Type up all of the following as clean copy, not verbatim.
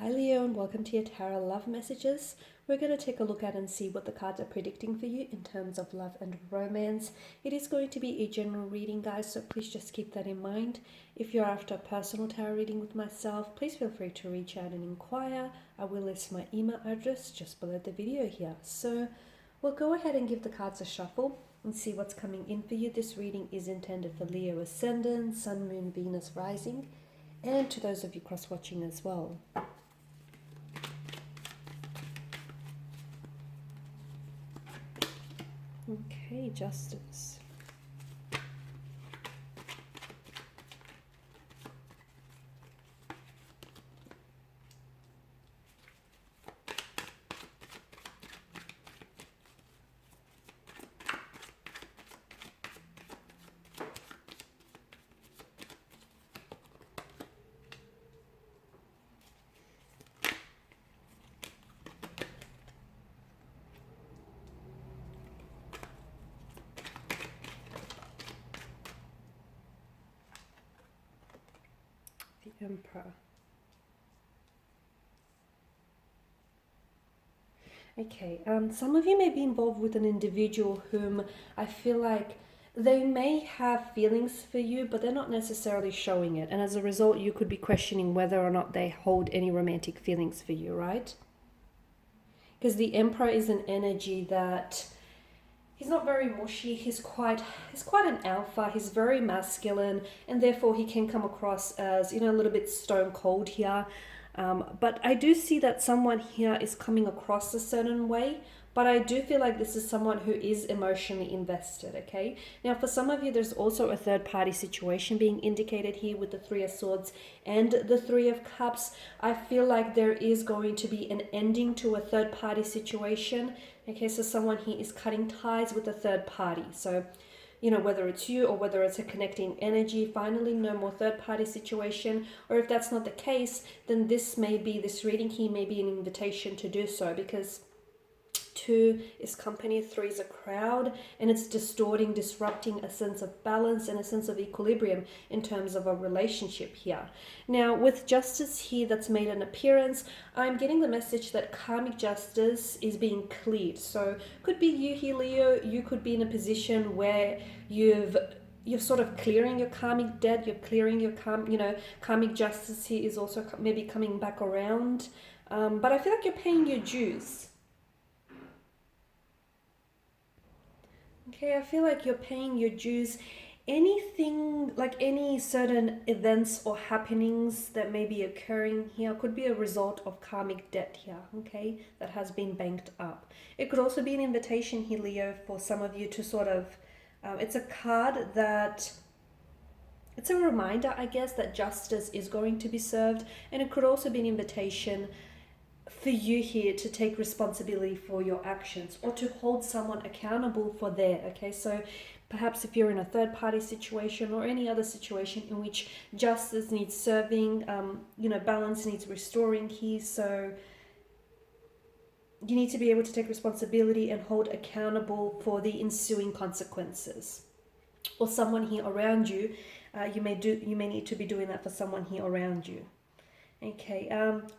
Hi Leo, and welcome to your Tarot Love Messages. We're going to take a look at and see what the cards are predicting for you in terms of love and romance. It is going to be a general reading, guys, so please just keep that in mind. If you're after a personal tarot reading with myself, please feel free to reach out and inquire. I will list my email address just below the video here. So we'll go ahead and give the cards a shuffle and see what's coming in for you. This reading is intended for Leo Ascendant, Sun, Moon, Venus, Rising, and to those of you cross-watching as well. Okay, Justice. The Emperor. Okay, some of you may be involved with an individual whom I feel like they may have feelings for you, but they're not necessarily showing it. And as a result, you could be questioning whether or not they hold any romantic feelings for you, right? Because the Emperor is an energy that he's not very mushy. He's quite an alpha. He's very masculine, and therefore he can come across as, a little bit stone cold here. But I do see that someone here is coming across a certain way, but I do feel like this is someone who is emotionally invested, okay? Now, for some of you, there's also a third-party situation being indicated here with the Three of Swords and the Three of Cups. I feel like there is going to be an ending to a third-party situation, okay? So someone here is cutting ties with a third party. So, whether it's you or whether it's a connecting energy, finally no more third-party situation. Or if that's not the case, then this reading here may be an invitation to do so, because 2 is company, 3 is a crowd, and it's disrupting a sense of balance and a sense of equilibrium in terms of a relationship here. Now, with Justice here that's made an appearance, I'm getting the message that karmic justice is being cleared. So could be you here, Leo. You could be in a position where you're sort of clearing your karmic debt, you're clearing your karmic justice here is also maybe coming back around. But I feel like you're paying your dues. Okay, I feel like you're paying your dues. Anything, like any certain events or happenings that may be occurring here could be a result of karmic debt here, okay, that has been banked up. It could also be an invitation here, Leo, for some of you to sort of, it's a card that, it's a reminder, I guess, that justice is going to be served. And it could also be an invitation for you here to take responsibility for your actions or to hold someone accountable for their, okay? So perhaps if you're in a third-party situation or any other situation in which justice needs serving, balance needs restoring here, so you need to be able to take responsibility and hold accountable for the ensuing consequences. Or someone here around you, you may need to be doing that for someone here around you. Okay,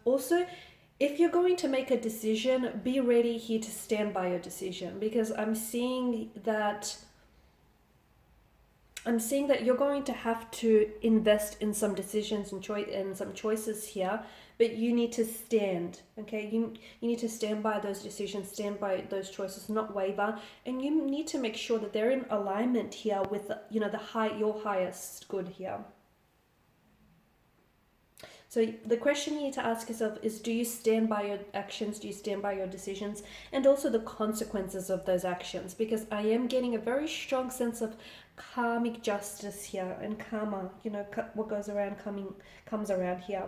also, if you're going to make a decision, be ready here to stand by your decision, because I'm seeing that you're going to have to invest in some decisions and some choices here, but you need to stand, okay? You need to stand by those decisions, stand by those choices, not waver, and you need to make sure that they're in alignment here with, your highest good here. So the question you need to ask yourself is, do you stand by your actions? Do you stand by your decisions? And also the consequences of those actions, because I am getting a very strong sense of karmic justice here and karma, what goes around comes around here.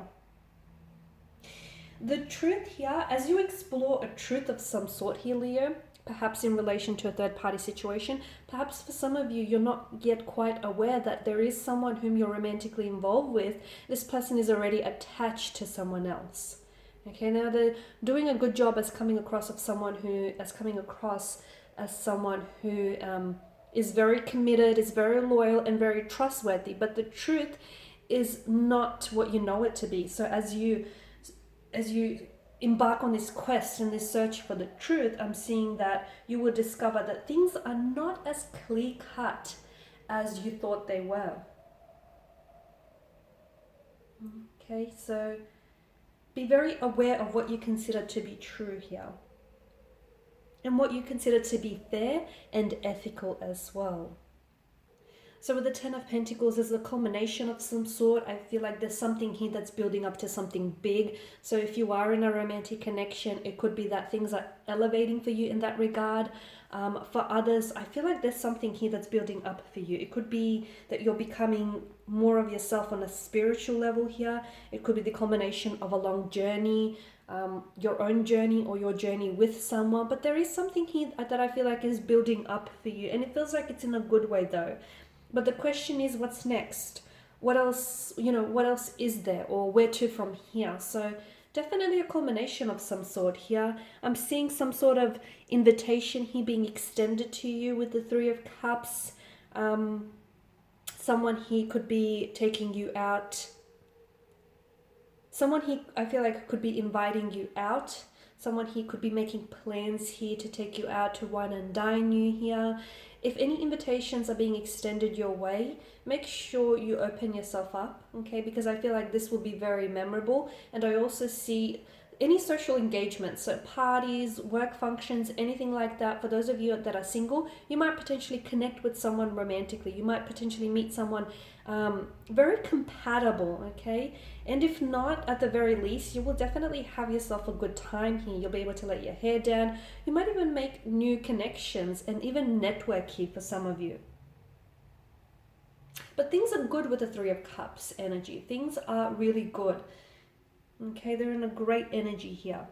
The truth here, as you explore a truth of some sort here, Leo, perhaps in relation to a third-party situation, perhaps for some of you, you're not yet quite aware that there is someone whom you're romantically involved with. This person is already attached to someone else. Okay, now they're doing a good job as coming across as someone who is very committed, is very loyal and very trustworthy, but the truth is not what you know it to be. So as you as you embark on this quest and this search for the truth, I'm seeing that you will discover that things are not as clear cut as you thought they were. Okay, so be very aware of what you consider to be true here, and what you consider to be fair and ethical as well. So with the Ten of Pentacles, there's a culmination of some sort. I feel like there's something here that's building up to something big. So if you are in a romantic connection, it could be that things are elevating for you in that regard. For others, I feel like there's something here that's building up for you. It could be that you're becoming more of yourself on a spiritual level here. It could be the culmination of a long journey, your own journey, or your journey with someone. But there is something here that I feel like is building up for you. And it feels like it's in a good way though. But the question is, what's next? What else, what else is there, or where to from here? So definitely a culmination of some sort here. I'm seeing some sort of invitation here being extended to you with the Three of Cups. Someone here could be taking you out. Someone here, I feel like, could be inviting you out. Someone here could be making plans here to take you out to wine and dine you here. If any invitations are being extended your way, make sure you open yourself up, okay? Because I feel like this will be very memorable. And I also see any social engagements, so parties, work functions, anything like that. For those of you that are single, you might potentially connect with someone romantically. You might potentially meet someone very compatible, okay? And if not, at the very least, you will definitely have yourself a good time here. You'll be able to let your hair down. You might even make new connections and even network here for some of you. But things are good with the Three of Cups energy. Things are really good. Okay, they're in a great energy here.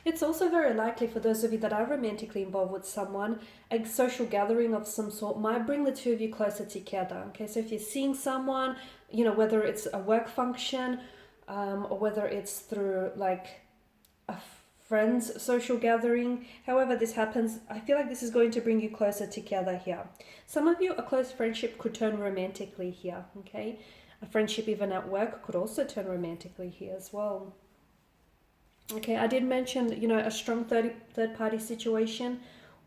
It's also very likely for those of you that are romantically involved with someone, a social gathering of some sort might bring the two of you closer together. Okay, so if you're seeing someone, whether it's a work function or whether it's through like a friend's social gathering, however this happens, I feel like this is going to bring you closer together here. Some of you, a close friendship could turn romantically here, okay? A friendship even at work could also turn romantically here as well. Okay, I did mention, a strong third party situation,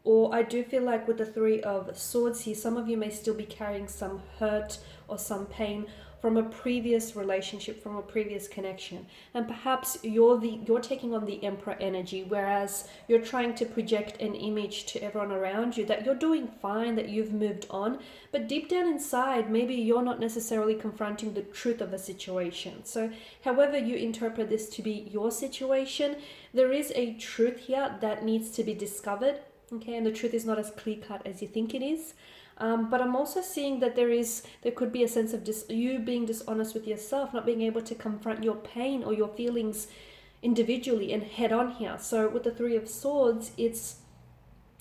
or I do feel like with the Three of Swords here, some of you may still be carrying some hurt or some pain from a previous relationship, from a previous connection. And perhaps you're taking on the Emperor energy, whereas you're trying to project an image to everyone around you that you're doing fine, that you've moved on. But deep down inside, maybe you're not necessarily confronting the truth of a situation. So however you interpret this to be your situation, there is a truth here that needs to be discovered. Okay, and the truth is not as clear-cut as you think it is. But I'm also seeing that there could be a sense of you being dishonest with yourself, not being able to confront your pain or your feelings individually and head on here. So with the Three of Swords, it's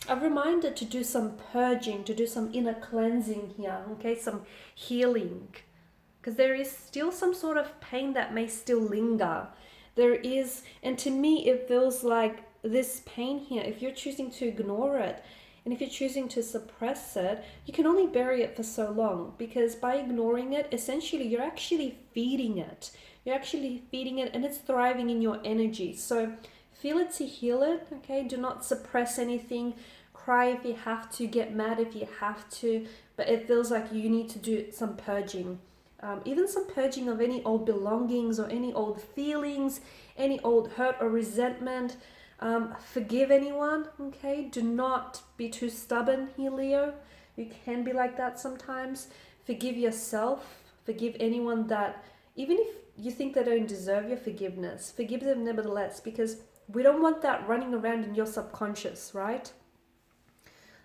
a reminder to do some purging, to do some inner cleansing here, okay, some healing. Because there is still some sort of pain that may still linger. There is, and to me it feels like this pain here, if you're choosing to ignore it, and if you're choosing to suppress it, you can only bury it for so long, because by ignoring it, essentially you're actually feeding it. You're actually feeding it and it's thriving in your energy. So feel it to heal it, okay? Do not suppress anything. Cry if you have to, get mad if you have to, but it feels like you need to do some purging. Even some purging of any old belongings or any old feelings, any old hurt or resentment. Forgive anyone, okay? Do not be too stubborn here, Leo. You can be like that sometimes. Forgive yourself. Forgive anyone that, even if you think they don't deserve your forgiveness, forgive them nevertheless, because we don't want that running around in your subconscious, right?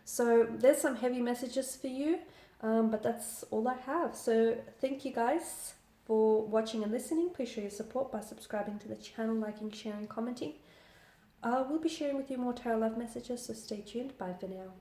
So there's some heavy messages for you, but that's all I have. So thank you guys for watching and listening. Please show your support by subscribing to the channel, liking, sharing, commenting. We'll be sharing with you more tarot love messages, so stay tuned. Bye for now.